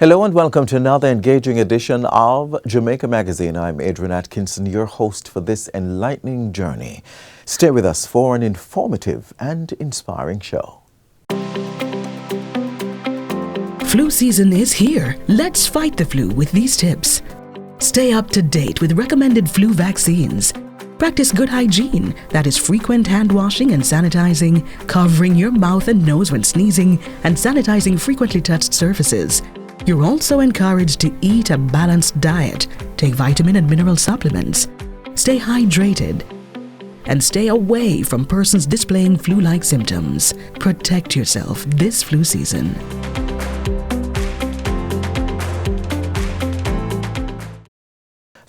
Hello and welcome to another engaging edition of Jamaica Magazine. I'm Adrian Atkinson, your host for this enlightening journey. Stay with us for an informative and inspiring show. Flu season is here. Let's fight the flu with these tips. Stay up to date with recommended flu vaccines. Practice good hygiene, that is frequent hand washing and sanitizing, covering your mouth and nose when sneezing, and sanitizing frequently touched surfaces. You're also encouraged to eat a balanced diet, take vitamin and mineral supplements, stay hydrated, and stay away from persons displaying flu-like symptoms. Protect yourself this flu season.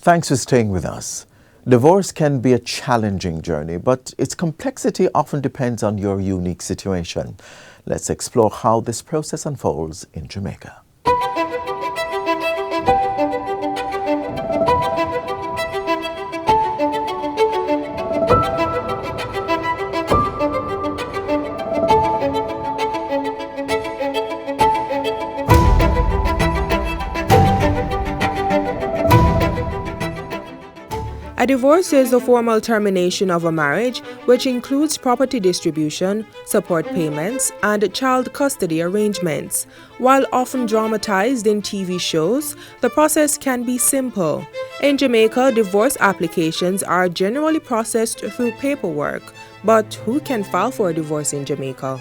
Thanks for staying with us. Divorce can be a challenging journey, but its complexity often depends on your unique situation. Let's explore how this process unfolds in Jamaica. A divorce is the formal termination of a marriage, which includes property distribution, support payments, and child custody arrangements. While often dramatized in TV shows, the process can be simple. In Jamaica, divorce applications are generally processed through paperwork. But who can file for a divorce in Jamaica?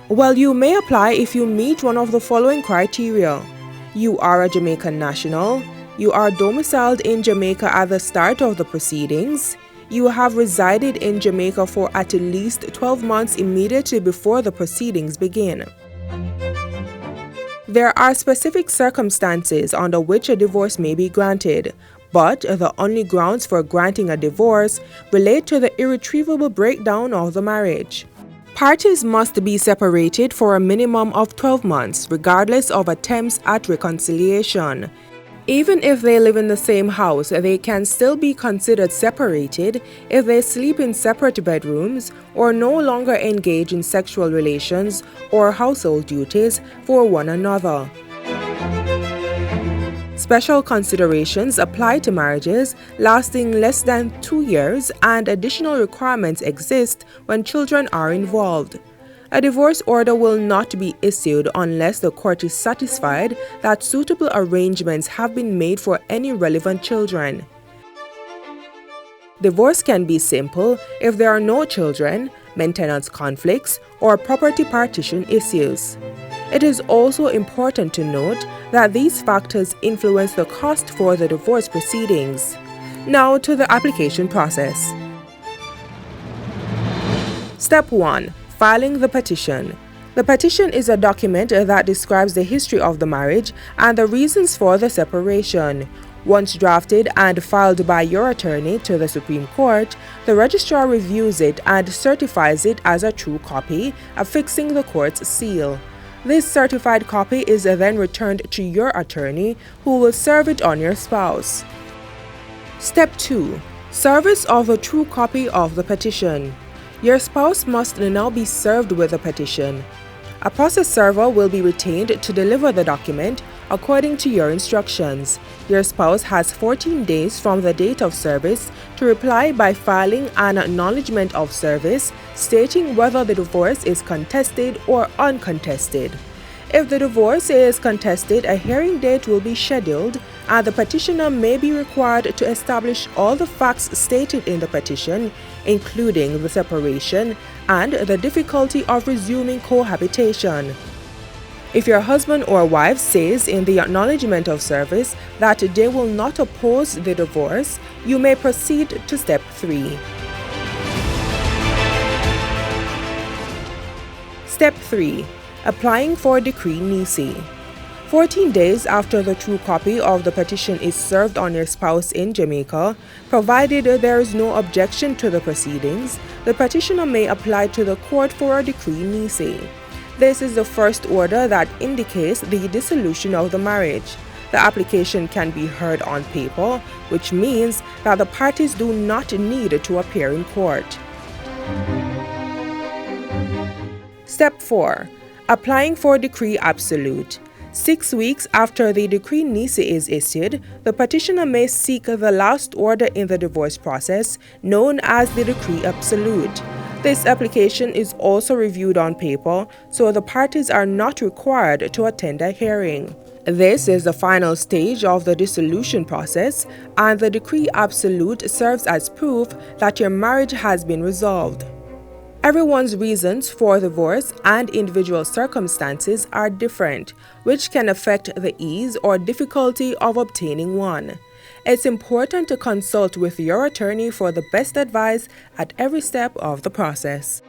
Well, you may apply if you meet one of the following criteria. You are a Jamaican national. You are domiciled in Jamaica at the start of the proceedings. You have resided in Jamaica for at least 12 months immediately before the proceedings begin. There are specific circumstances under which a divorce may be granted, but the only grounds for granting a divorce relate to the irretrievable breakdown of the marriage. Parties must be separated for a minimum of 12 months, regardless of attempts at reconciliation. Even if they live in the same house, they can still be considered separated if they sleep in separate bedrooms or no longer engage in sexual relations or household duties for one another. Special considerations apply to marriages lasting less than 2 years, and additional requirements exist when children are involved. A divorce order will not be issued unless the court is satisfied that suitable arrangements have been made for any relevant children. Divorce can be simple if there are no children, maintenance conflicts, or property partition issues. It is also important to note that these factors influence the cost for the divorce proceedings. Now to the application process. Step 1. Filing the petition. The petition is a document that describes the history of the marriage and the reasons for the separation. Once drafted and filed by your attorney to the Supreme Court, the registrar reviews it and certifies it as a true copy, affixing the court's seal. This certified copy is then returned to your attorney, who will serve it on your spouse. Step 2. Service of a true copy of the petition. Your spouse must now be served with a petition. A process server will be retained to deliver the document according to your instructions. Your spouse has 14 days from the date of service to reply by filing an acknowledgement of service stating whether the divorce is contested or uncontested. If the divorce is contested, a hearing date will be scheduled, and the petitioner may be required to establish all the facts stated in the petition, including the separation and the difficulty of resuming cohabitation. If your husband or wife says in the acknowledgement of service that they will not oppose the divorce, you may proceed to step 3. Step 3. Applying for decree nisi. 14 days after the true copy of the petition is served on your spouse in Jamaica, provided there is no objection to the proceedings, the petitioner may apply to the court for a decree nisi. This is the first order that indicates the dissolution of the marriage. The application can be heard on paper, which means that the parties do not need to appear in court. Step 4. Applying for decree absolute. 6 weeks after the decree nisi is issued, the petitioner may seek the last order in the divorce process, known as the decree absolute. This application is also reviewed on paper, so the parties are not required to attend a hearing. This is the final stage of the dissolution process, and the decree absolute serves as proof that your marriage has been resolved. Everyone's reasons for divorce and individual circumstances are different, which can affect the ease or difficulty of obtaining one. It's important to consult with your attorney for the best advice at every step of the process.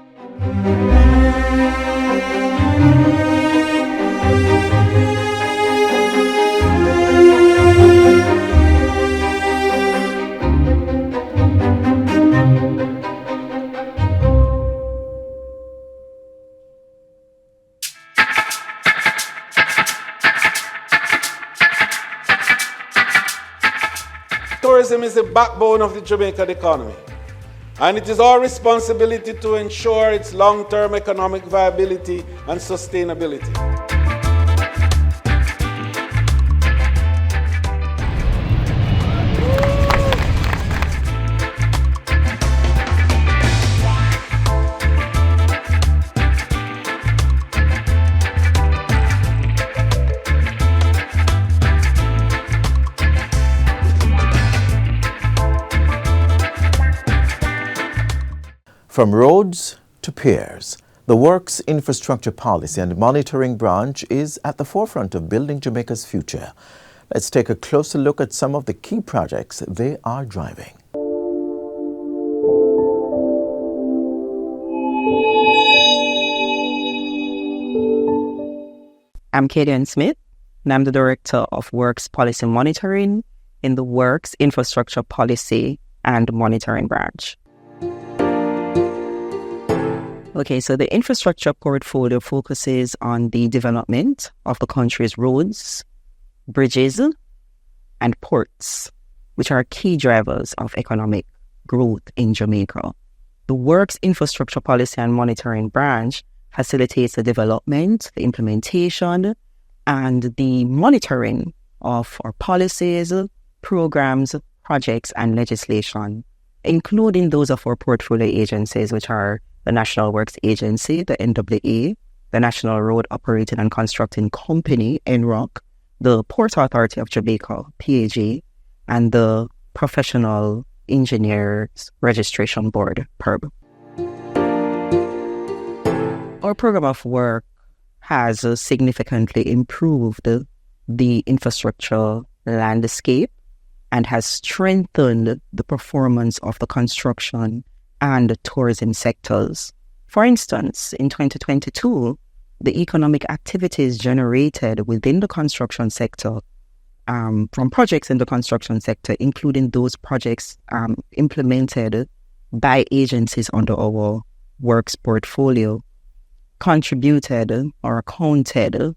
Tourism is the backbone of the Jamaican economy, and it is our responsibility to ensure its long-term economic viability and sustainability. From roads to piers, the Works Infrastructure Policy and Monitoring Branch is at the forefront of building Jamaica's future. Let's take a closer look at some of the key projects they are driving. I'm Kadian Smith, and I'm the Director of Works Policy Monitoring in the Works Infrastructure Policy and Monitoring Branch. Okay, so the infrastructure portfolio focuses on the development of the country's roads, bridges, and ports, which are key drivers of economic growth in Jamaica. The Works Infrastructure Policy and Monitoring Branch facilitates the development, the implementation, and the monitoring of our policies, programs, projects, and legislation, including those of our portfolio agencies, which are the National Works Agency, the NWA, the National Road Operating and Constructing Company, NROC, the Port Authority of Jamaica, PAG, and the Professional Engineers Registration Board, PERB. Our program of work has significantly improved the infrastructure landscape and has strengthened the performance of the construction and tourism sectors. For instance, in 2022, the economic activities generated within the construction sector from projects in the construction sector, including those projects implemented by agencies under our works portfolio, contributed or accounted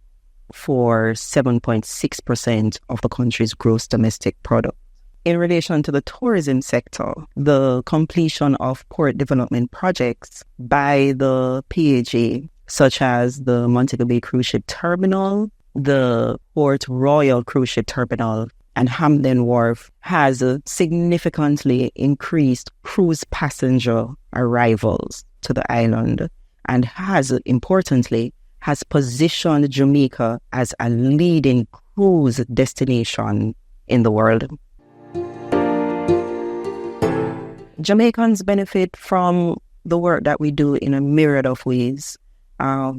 for 7.6% of the country's gross domestic product. In relation to the tourism sector, the completion of port development projects by the PAG, such as the Montego Bay Cruise Ship Terminal, the Port Royal Cruise Ship Terminal, and Hamden Wharf, has significantly increased cruise passenger arrivals to the island and has, importantly, has positioned Jamaica as a leading cruise destination in the world. Jamaicans benefit from the work that we do in a myriad of ways. Our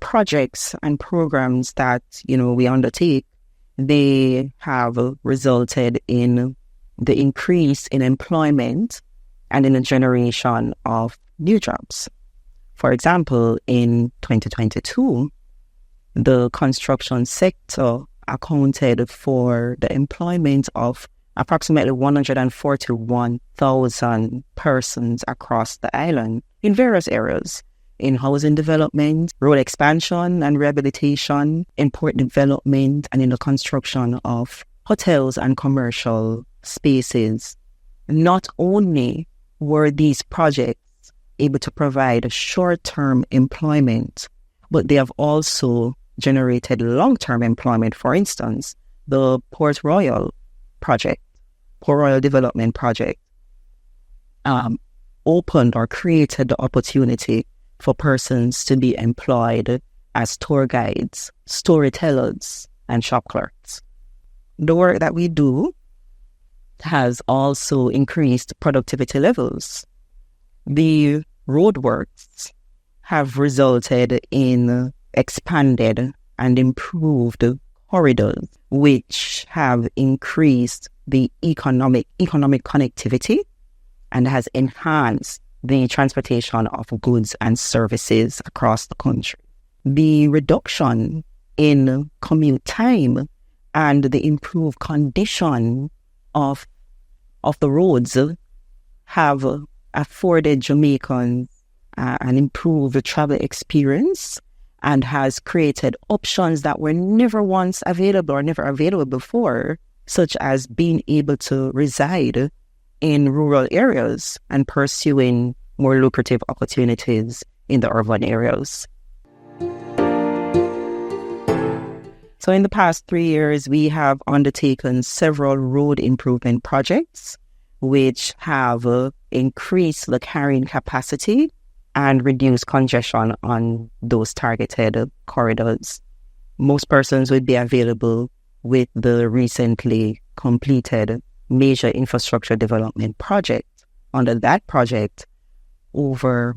projects and programs that, we undertake, they have resulted in the increase in employment and in the generation of new jobs. For example, in 2022, the construction sector accounted for the employment of approximately 141,000 persons across the island in various areas, in housing development, road expansion and rehabilitation, in port development, and in the construction of hotels and commercial spaces. Not only were these projects able to provide short-term employment, but they have also generated long-term employment. For instance, the Port Royal Development Project, opened or created the opportunity for persons to be employed as tour guides, storytellers, and shop clerks. The work that we do has also increased productivity levels. The roadworks have resulted in expanded and improved corridors, which have increased the economic connectivity and has enhanced the transportation of goods and services across the country. The reduction in commute time and the improved condition of the roads have afforded Jamaicans an improved travel experience and has created options that were never once available or never available before, such as being able to reside in rural areas and pursuing more lucrative opportunities in the urban areas. So in the past 3 years, we have undertaken several road improvement projects, which have increased the carrying capacity and reduced congestion on those targeted corridors. Most persons would be available with the recently completed major infrastructure development project. Under that project, over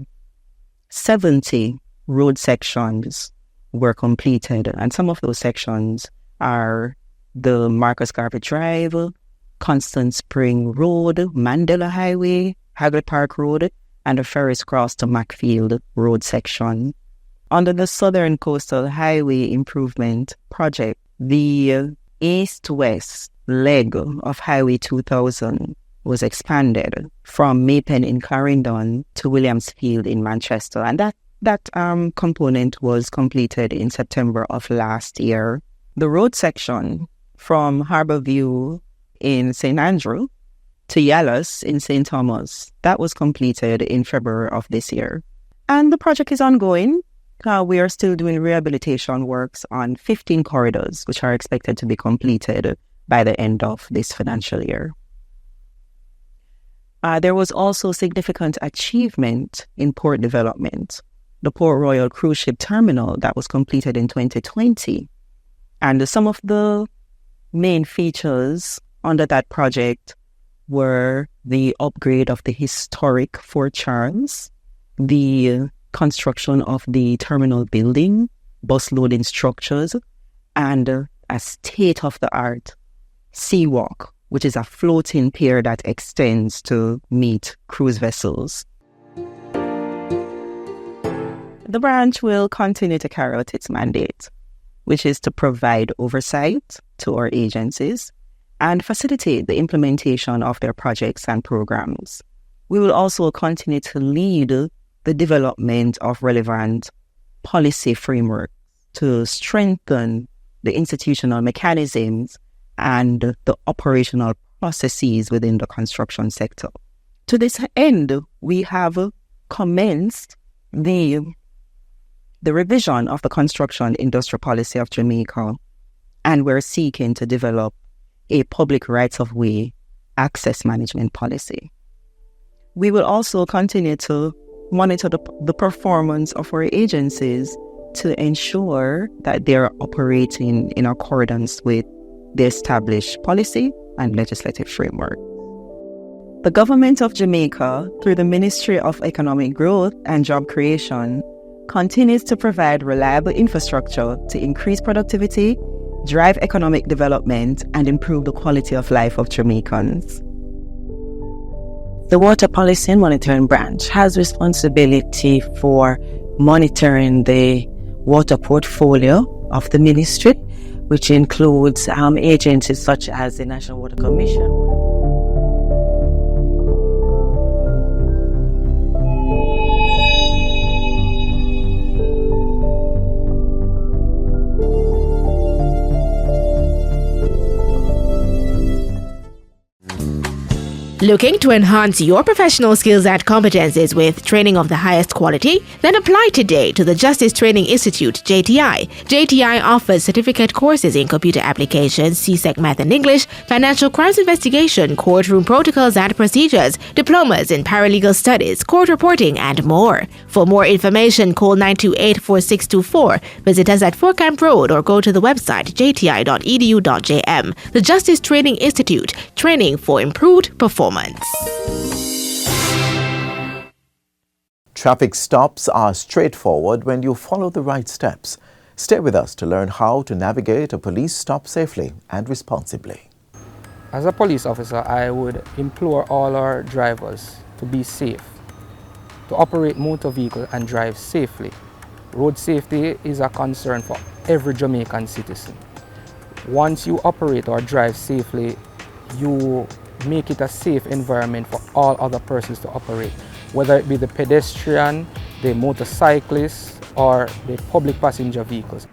70 road sections were completed, and some of those sections are the Marcus Garvey Drive, Constant Spring Road, Mandela Highway, Hagley Park Road, and the Ferris Cross to Macfield Road section. Under the Southern Coastal Highway Improvement Project, the east-west leg of Highway 2000 was expanded from Maypen in Clarendon to Williamsfield in Manchester, and that component was completed in September of last year. The road section from Harbourview in St. Andrew to Yallas in St. Thomas, that was completed in February of this year. And the project is ongoing. We are still doing rehabilitation works on 15 corridors, which are expected to be completed by the end of this financial year. There was also significant achievement in port development. The Port Royal Cruise Ship Terminal that was completed in 2020. And some of the main features under that project were the upgrade of the historic Fort Charles, the construction of the terminal building, bus loading structures, and a state-of-the-art seawalk, which is a floating pier that extends to meet cruise vessels. The branch will continue to carry out its mandate, which is to provide oversight to our agencies and facilitate the implementation of their projects and programs. We will also continue to lead the development of relevant policy frameworks to strengthen the institutional mechanisms and the operational processes within the construction sector. To this end, we have commenced the revision of the construction industry policy of Jamaica, and we're seeking to develop a public rights-of-way access management policy. We will also continue to monitor the performance of our agencies to ensure that they are operating in accordance with the established policy and legislative framework. The government of Jamaica, through the Ministry of Economic Growth and Job Creation, continues to provide reliable infrastructure to increase productivity, drive economic development, and improve the quality of life of Jamaicans. The Water Policy and Monitoring Branch has responsibility for monitoring the water portfolio of the ministry, which includes agencies such as the National Water Commission. Looking to enhance your professional skills and competencies with training of the highest quality? Then apply today to the Justice Training Institute, JTI. JTI offers certificate courses in computer applications, CSEC Math and English, financial crimes investigation, courtroom protocols and procedures, diplomas in paralegal studies, court reporting, and more. For more information, call 928-4624, visit us at 4 Camp Road, or go to the website jti.edu.jm. The Justice Training Institute, training for improved performance. Traffic stops are straightforward when you follow the right steps. Stay with us to learn how to navigate a police stop safely and responsibly. As a police officer, I would implore all our drivers to be safe, to operate motor vehicle and drive safely. Road safety is a concern for every Jamaican citizen. Once you operate or drive safely, you make it a safe environment for all other persons to operate, whether it be the pedestrian, the motorcyclist, or the public passenger vehicles.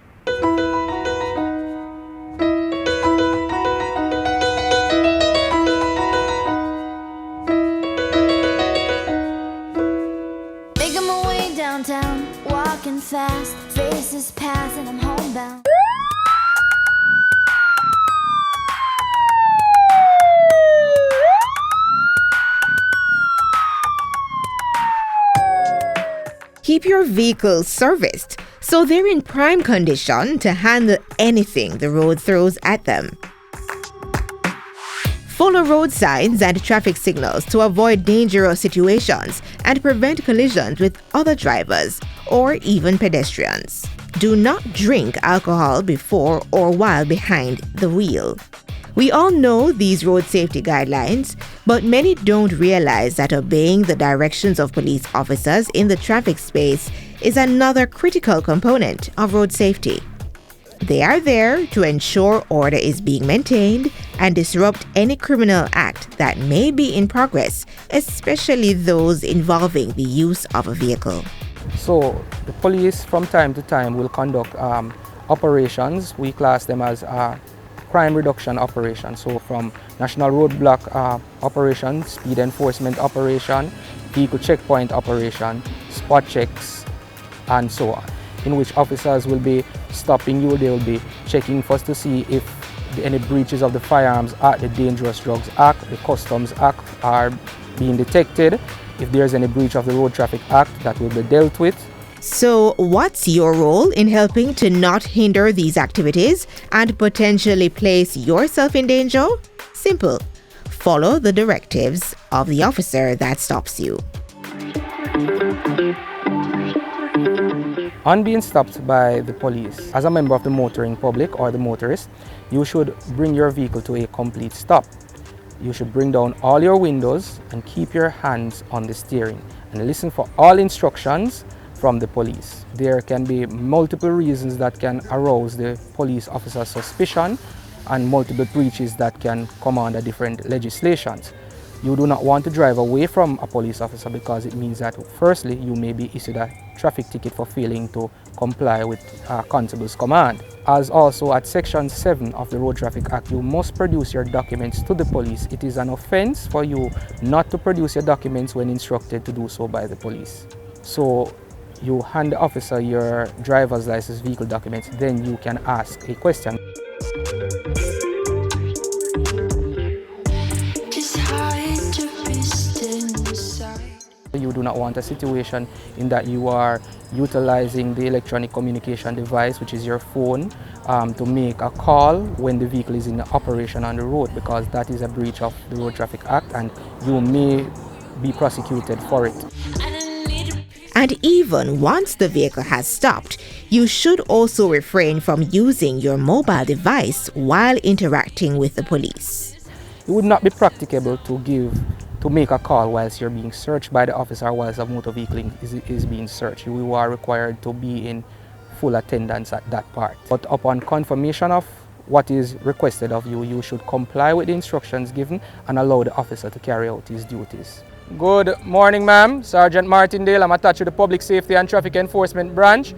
Making my way downtown, walking fast, faces pass and I'm homebound. Keep your vehicles serviced so they're in prime condition to handle anything the road throws at them. Follow road signs and traffic signals to avoid dangerous situations and prevent collisions with other drivers or even pedestrians. Do not drink alcohol before or while behind the wheel. We all know these road safety guidelines, but many don't realize that obeying the directions of police officers in the traffic space is another critical component of road safety. They are there to ensure order is being maintained and disrupt any criminal act that may be in progress, especially those involving the use of a vehicle. So the police from time to time will conduct operations. We class them as crime reduction operation. So from national roadblock operation, speed enforcement operation, vehicle checkpoint operation, spot checks, and so on, in which officers will be stopping you. They will be checking first to see if any breaches of the Firearms Act, the Dangerous Drugs Act, the Customs Act are being detected. If there's any breach of the Road Traffic Act, that will be dealt with. So, what's your role in helping to not hinder these activities and potentially place yourself in danger? Simple. Follow the directives of the officer that stops you. On being stopped by the police, as a member of the motoring public or the motorist, you should bring your vehicle to a complete stop. You should bring down all your windows and keep your hands on the steering and listen for all instructions from the police. There can be multiple reasons that can arouse the police officer's suspicion and multiple breaches that can come under different legislations. You do not want to drive away from a police officer because it means that firstly you may be issued a traffic ticket for failing to comply with a constable's command. As also at Section 7 of the Road Traffic Act, you must produce your documents to the police. It is an offense for you not to produce your documents when instructed to do so by the police. So you hand the officer your driver's license, vehicle documents, then you can ask a question. You do not want a situation in that you are utilizing the electronic communication device, which is your phone, to make a call when the vehicle is in operation on the road, because that is a breach of the Road Traffic Act and you may be prosecuted for it. And even once the vehicle has stopped, you should also refrain from using your mobile device while interacting with the police. It would not be practicable to make a call whilst you're being searched by the officer, whilst a motor vehicle is being searched. You are required to be in full attendance at that part. But upon confirmation of what is requested of you, you should comply with the instructions given and allow the officer to carry out his duties. Good morning, ma'am. Sergeant Martindale, I'm attached to the Public Safety and Traffic Enforcement Branch.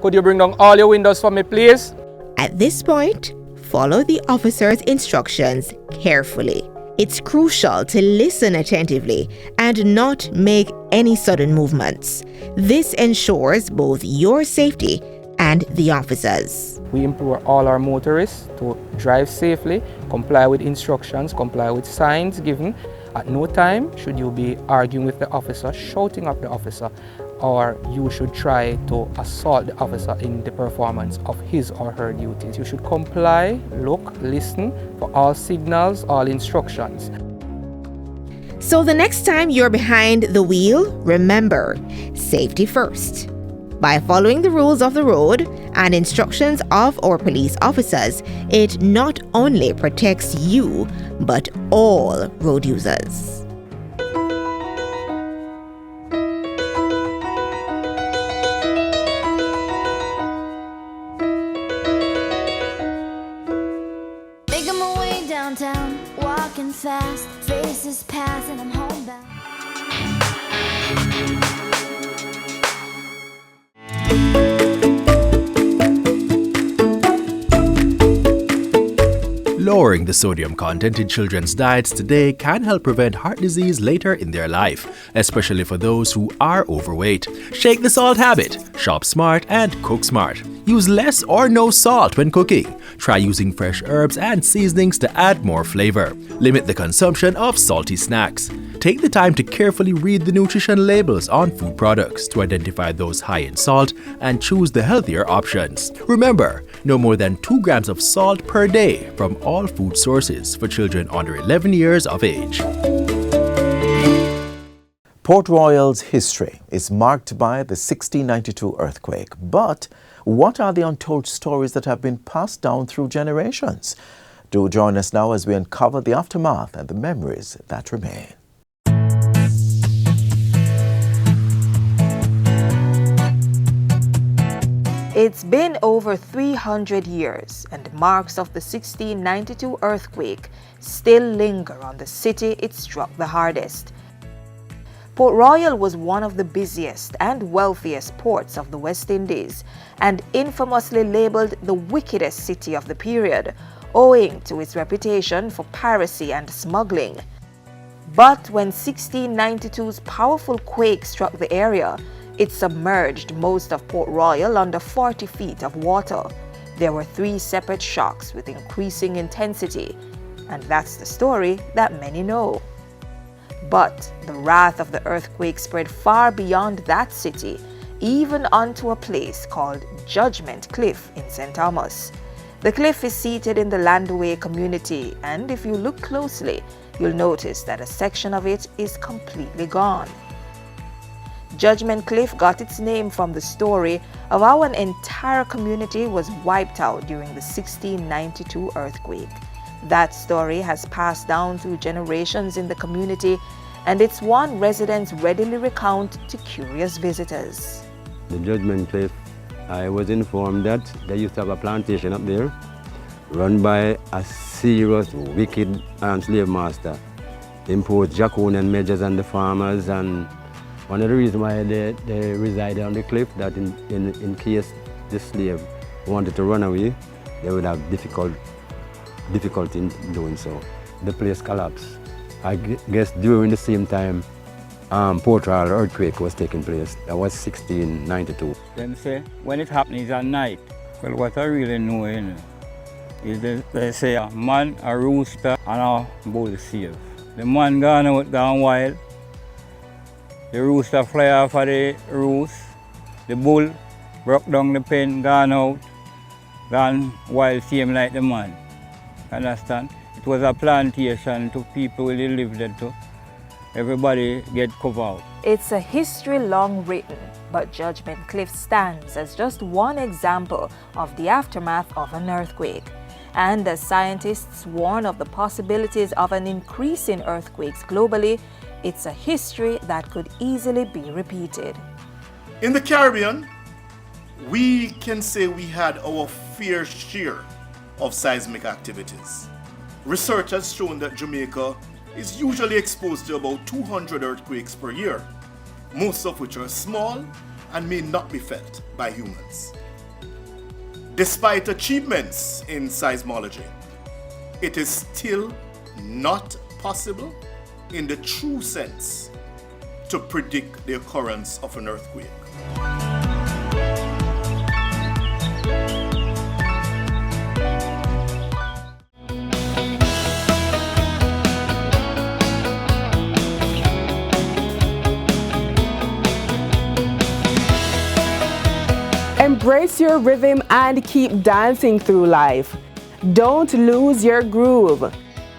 Could you bring down all your windows for me, please? At this point, follow the officer's instructions carefully. It's crucial to listen attentively and not make any sudden movements. This ensures both your safety and the officers. We implore all our motorists to drive safely, comply with instructions, comply with signs given. At no time should you be arguing with the officer, shouting at the officer, or you should try to assault the officer in the performance of his or her duties. You should comply, look, listen for all signals, all instructions. So the next time you're behind the wheel, remember, safety first. By following the rules of the road and instructions of our police officers, it not only protects you, but all road users. Making my way downtown, walking fast, faces pass and I'm homebound. Lowering the sodium content in children's diets today can help prevent heart disease later in their life, especially for those who are overweight. Shake the salt habit, shop smart and cook smart. Use less or no salt when cooking. Try using fresh herbs and seasonings to add more flavor. Limit the consumption of salty snacks. Take the time to carefully read the nutrition labels on food products to identify those high in salt and choose the healthier options. Remember, no more than 2 grams of salt per day from all food sources for children under 11 years of age. Port Royal's history is marked by the 1692 earthquake, but what are the untold stories that have been passed down through generations? Do join us now as we uncover the aftermath and the memories that remain. It's been over 300 years, and marks of the 1692 earthquake still linger on the city it struck the hardest. Port Royal was one of the busiest and wealthiest ports of the West Indies, and infamously labeled the wickedest city of the period, owing to its reputation for piracy and smuggling. But when 1692's powerful quake struck the area, it submerged most of Port Royal under 40 feet of water. There were 3 separate shocks with increasing intensity, and that's the story that many know. But the wrath of the earthquake spread far beyond that city, even onto a place called Judgment Cliff in St. Thomas. The cliff is seated in the Landaway community, and if you look closely, you'll notice that a section of it is completely gone. Judgment Cliff got its name from the story of how an entire community was wiped out during the 1692 earthquake. That story has passed down through generations in the community, and it's one residents readily recount to curious visitors. The Judgment Cliff, I was informed that they used to have a plantation up there run by a serious, wicked slave master. They imposed draconian measures on the farmers, and one of the reasons why they resided on the cliff, that in case the slave wanted to run away, they would have difficulty in doing so. The place collapsed. I guess during the same time Port Royal earthquake was taking place. That was 1692. Them say when it happens it's at night. Well, what I really know is they say a man, a rooster, and a bull save. The man gone out gone wild. The rooster fly off of the roost. The bull broke down the pen, gone out, gone wild, same like the man. Understand? It was a plantation to people who lived there too. Everybody get covered out. It's a history long written, but Judgment Cliff stands as just one example of the aftermath of an earthquake. And as scientists warn of the possibilities of an increase in earthquakes globally, it's a history that could easily be repeated. In the Caribbean, we can say we had our fair share of seismic activities. Research has shown that Jamaica is usually exposed to about 200 earthquakes per year, most of which are small and may not be felt by humans. Despite achievements in seismology, it is still not impossible, in the true sense, to predict the occurrence of an earthquake. Embrace your rhythm and keep dancing through life. Don't lose your groove.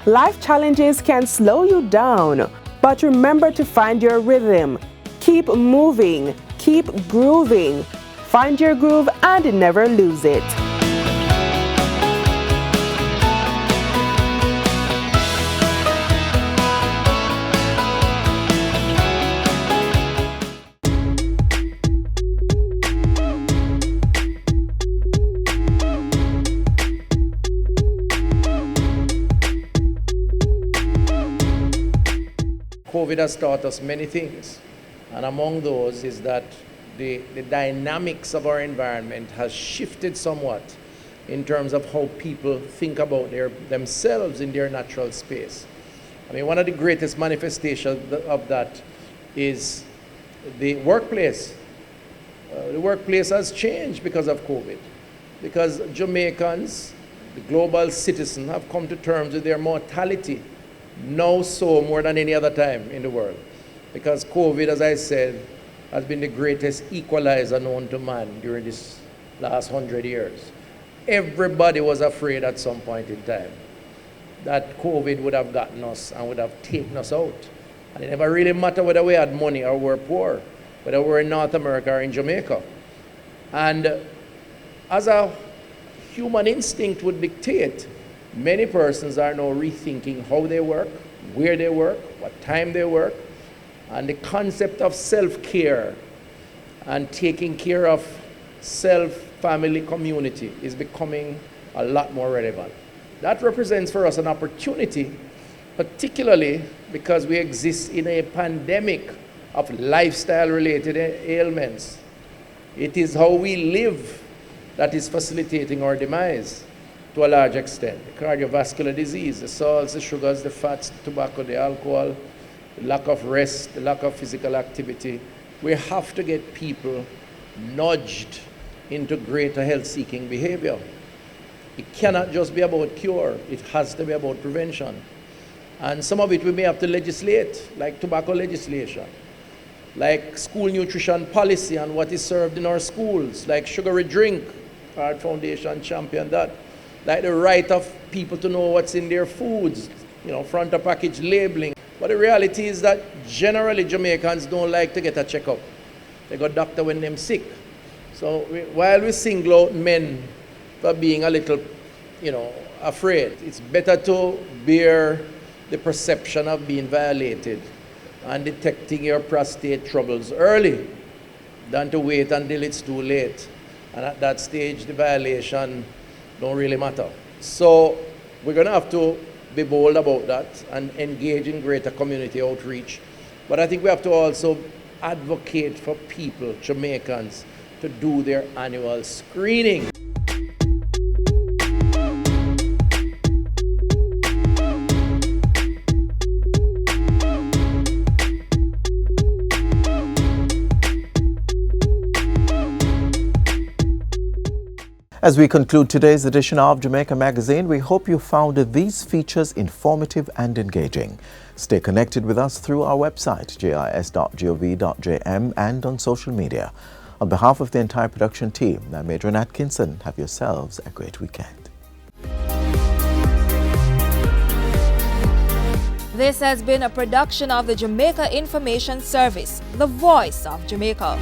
Life challenges can slow you down, but remember to find your rhythm. Keep moving, keep grooving. Find your groove and never lose it. COVID has taught us many things, and among those is that the dynamics of our environment has shifted somewhat in terms of how people think about themselves in their natural space. I mean, one of the greatest manifestations of that is the workplace. The workplace has changed because of COVID, because Jamaicans, the global citizen, have come to terms with their mortality. Now so more than any other time in the world, because COVID, as I said, has been the greatest equalizer known to man during this last 100 years. Everybody was afraid at some point in time that COVID would have gotten us and would have taken us out. And it never really mattered whether we had money or were poor, whether we're in North America or in Jamaica. And as a human instinct would dictate, many persons are now rethinking how they work, where they work, what time they work, and the concept of self-care and taking care of self, family, community is becoming a lot more relevant. That represents for us an opportunity, particularly because we exist in a pandemic of lifestyle-related ailments. It is how we live that is facilitating our demise to a large extent. The cardiovascular disease, the salts, the sugars, the fats, the tobacco, the alcohol, the lack of rest, the lack of physical activity. We have to get people nudged into greater health-seeking behavior. It cannot just be about cure, it has to be about prevention. And some of it we may have to legislate, like tobacco legislation, like school nutrition policy and what is served in our schools, like sugary drink, our foundation championed that. Like the right of people to know what's in their foods, front of package labeling. But the reality is that generally Jamaicans don't like to get a checkup. They go doctor when they're sick. So while we single out men for being a little, afraid, it's better to bear the perception of being violated and detecting your prostate troubles early than to wait until it's too late. And at that stage, the violation don't really matter. So we're going to have to be bold about that and engage in greater community outreach. But I think we have to also advocate for people, Jamaicans, to do their annual screening. As we conclude today's edition of Jamaica Magazine, we hope you found these features informative and engaging. Stay connected with us through our website, jis.gov.jm, and on social media. On behalf of the entire production team, I'm Adrian Atkinson. Have yourselves a great weekend. This has been a production of the Jamaica Information Service, the voice of Jamaica.